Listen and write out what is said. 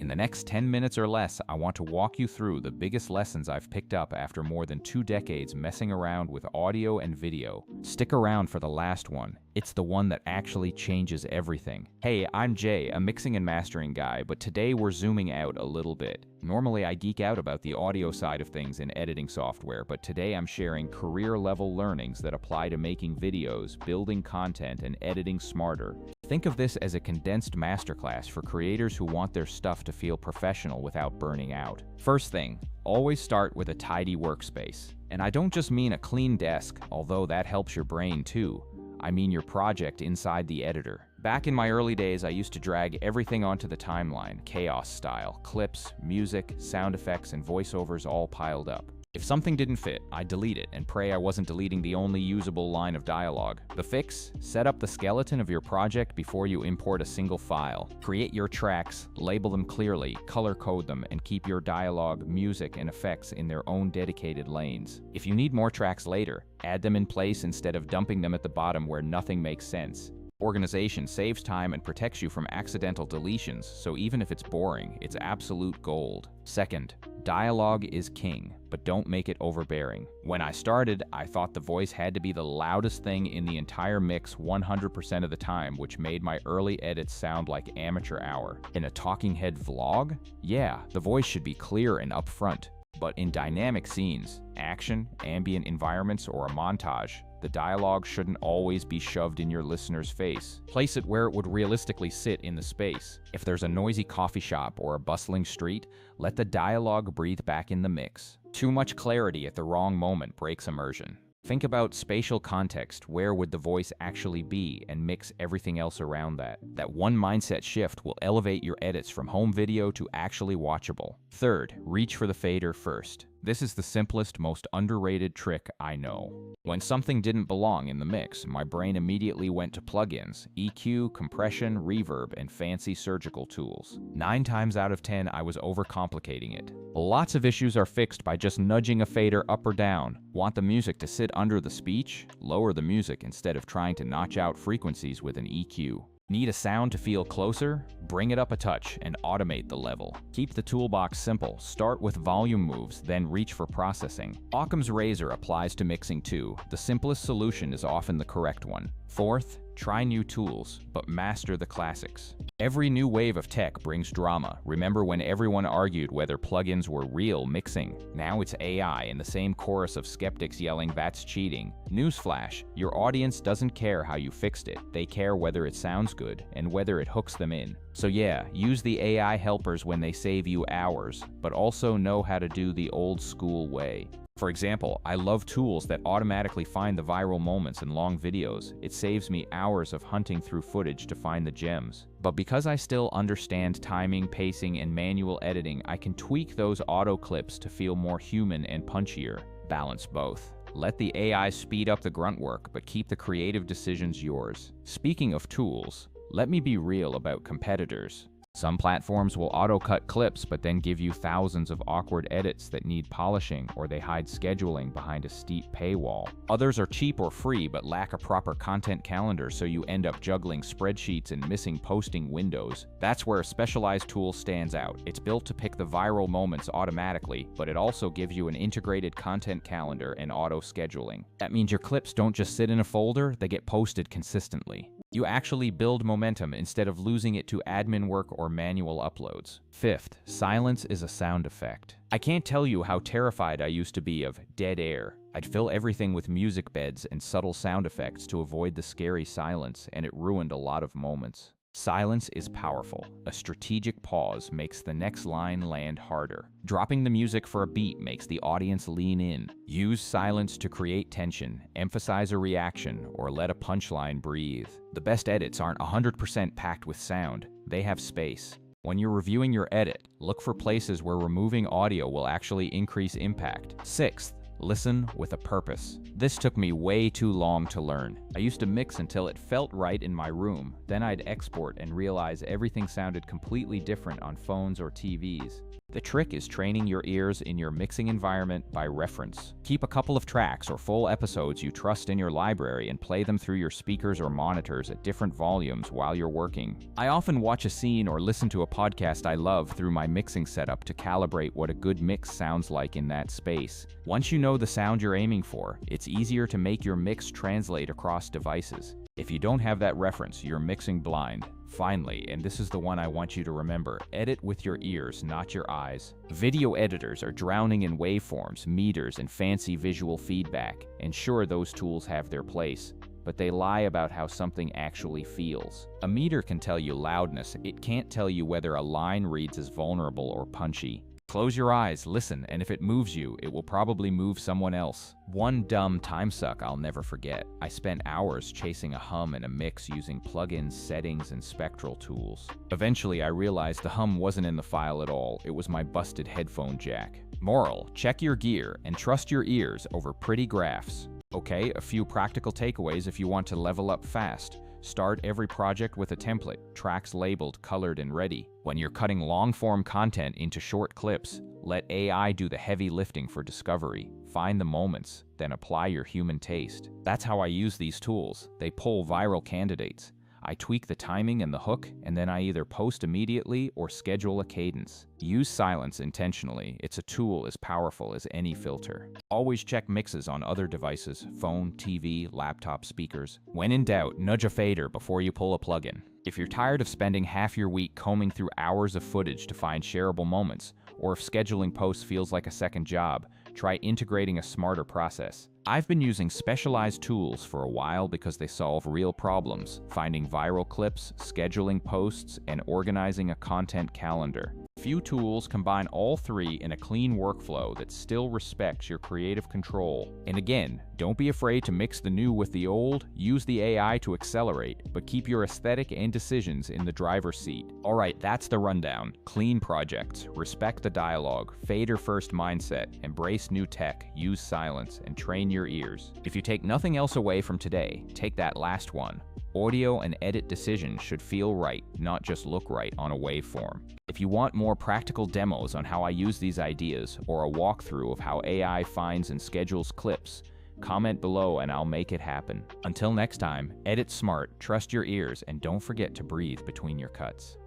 In the next 10 minutes or less, I want to walk you through the biggest lessons I've picked up after more than 2 decades messing around with audio and video. Stick around for the last one. It's the one that actually changes everything. Hey, I'm Jay, a mixing and mastering guy, but today we're zooming out a little bit. Normally I geek out about the audio side of things in editing software, but today I'm sharing career-level learnings that apply to making videos, building content, and editing smarter. Think of this as a condensed masterclass for creators who want their stuff to feel professional without burning out. First thing, always start with a tidy workspace. And I don't just mean a clean desk, although that helps your brain too. I mean your project inside the editor. Back in my early days, I used to drag everything onto the timeline, chaos style, clips, music, sound effects, and voiceovers all piled up. If something didn't fit, I'd delete it and pray I wasn't deleting the only usable line of dialogue. The fix? Set up the skeleton of your project before you import a single file. Create your tracks, label them clearly, color code them, and keep your dialogue, music, and effects in their own dedicated lanes. If you need more tracks later, add them in place instead of dumping them at the bottom where nothing makes sense. Organization saves time and protects you from accidental deletions, so even if it's boring, it's absolute gold. Second, dialogue is king, but don't make it overbearing. When I started, I thought the voice had to be the loudest thing in the entire mix 100% of the time, which made my early edits sound like amateur hour. In a talking head vlog? Yeah, the voice should be clear and upfront. But in dynamic scenes, action, ambient environments, or a montage, the dialogue shouldn't always be shoved in your listener's face. Place it where it would realistically sit in the space. If there's a noisy coffee shop or a bustling street, let the dialogue breathe back in the mix. Too much clarity at the wrong moment breaks immersion. Think about spatial context. Where would the voice actually be, and mix everything else around that. That one mindset shift will elevate your edits from home video to actually watchable. Third, reach for the fader first. This is the simplest, most underrated trick I know. When something didn't belong in the mix, my brain immediately went to plugins, EQ, compression, reverb, and fancy surgical tools. 9 times out of 10, I was overcomplicating it. Lots of issues are fixed by just nudging a fader up or down. Want the music to sit under the speech? Lower the music instead of trying to notch out frequencies with an EQ. Need a sound to feel closer? Bring it up a touch and automate the level. Keep the toolbox simple. Start with volume moves, then reach for processing. Occam's razor applies to mixing too. The simplest solution is often the correct one. Fourth, try new tools, but master the classics. Every new wave of tech brings drama. Remember when everyone argued whether plugins were real mixing? Now it's AI and the same chorus of skeptics yelling that's cheating. Newsflash, your audience doesn't care how you fixed it. They care whether it sounds good and whether it hooks them in. So yeah, use the AI helpers when they save you hours, but also know how to do the old school way. For example, I love tools that automatically find the viral moments in long videos. It saves me hours of hunting through footage to find the gems. But because I still understand timing, pacing, and manual editing, I can tweak those auto clips to feel more human and punchier. Balance both. Let the AI speed up the grunt work, but keep the creative decisions yours. Speaking of tools, let me be real about competitors. Some platforms will auto-cut clips but then give you thousands of awkward edits that need polishing, or they hide scheduling behind a steep paywall. Others are cheap or free but lack a proper content calendar, so you end up juggling spreadsheets and missing posting windows. That's where a specialized tool stands out. It's built to pick the viral moments automatically, but it also gives you an integrated content calendar and auto-scheduling. That means your clips don't just sit in a folder, they get posted consistently. You actually build momentum instead of losing it to admin work or manual uploads. Fifth, silence is a sound effect. I can't tell you how terrified I used to be of dead air. I'd fill everything with music beds and subtle sound effects to avoid the scary silence, and it ruined a lot of moments. Silence is powerful. A strategic pause makes the next line land harder. Dropping the music for a beat makes the audience lean in. Use silence to create tension, emphasize a reaction, or let a punchline breathe. The best edits aren't 100% packed with sound. They have space. When you're reviewing your edit, look for places where removing audio will actually increase impact. Sixth, listen with a purpose. This took me way too long to learn. I used to mix until it felt right in my room. Then I'd export and realize everything sounded completely different on phones or TVs. The trick is training your ears in your mixing environment by reference. Keep a couple of tracks or full episodes you trust in your library and play them through your speakers or monitors at different volumes while you're working. I often watch a scene or listen to a podcast I love through my mixing setup to calibrate what a good mix sounds like in that space. Once you know the sound you're aiming for, it's easier to make your mix translate across devices. If you don't have that reference, you're mixing blind. Finally, and this is the one I want you to remember, edit with your ears, not your eyes. Video editors are drowning in waveforms, meters, and fancy visual feedback. And sure, those tools have their place, but they lie about how something actually feels. A meter can tell you loudness, it can't tell you whether a line reads as vulnerable or punchy. Close your eyes, listen, and if it moves you, it will probably move someone else. One dumb time suck I'll never forget. I spent hours chasing a hum in a mix using plugins, settings, and spectral tools. Eventually, I realized the hum wasn't in the file at all. It was my busted headphone jack. Moral: check your gear and trust your ears over pretty graphs. Okay, a few practical takeaways if you want to level up fast. Start every project with a template, tracks labeled, colored, and ready. When you're cutting long-form content into short clips, let AI do the heavy lifting for discovery. Find the moments, then apply your human taste. That's how I use these tools. They pull viral candidates. I tweak the timing and the hook, and then I either post immediately or schedule a cadence. Use silence intentionally. It's a tool as powerful as any filter. Always check mixes on other devices, phone, TV, laptop speakers. When in doubt, nudge a fader before you pull a plugin. If you're tired of spending half your week combing through hours of footage to find shareable moments, or if scheduling posts feels like a second job, try integrating a smarter process. I've been using specialized tools for a while because they solve real problems, finding viral clips, scheduling posts, and organizing a content calendar. Few tools combine all three in a clean workflow that still respects your creative control. And again, don't be afraid to mix the new with the old, use the AI to accelerate, but keep your aesthetic and decisions in the driver's seat. Alright, that's the rundown. Clean projects, respect the dialogue, fader-first mindset, embrace new tech, use silence, and train your ears. If you take nothing else away from today, take that last one. Audio and edit decisions should feel right, not just look right on a waveform. If you want more practical demos on how I use these ideas, or a walkthrough of how AI finds and schedules clips, comment below and I'll make it happen. Until next time, edit smart, trust your ears, and don't forget to breathe between your cuts.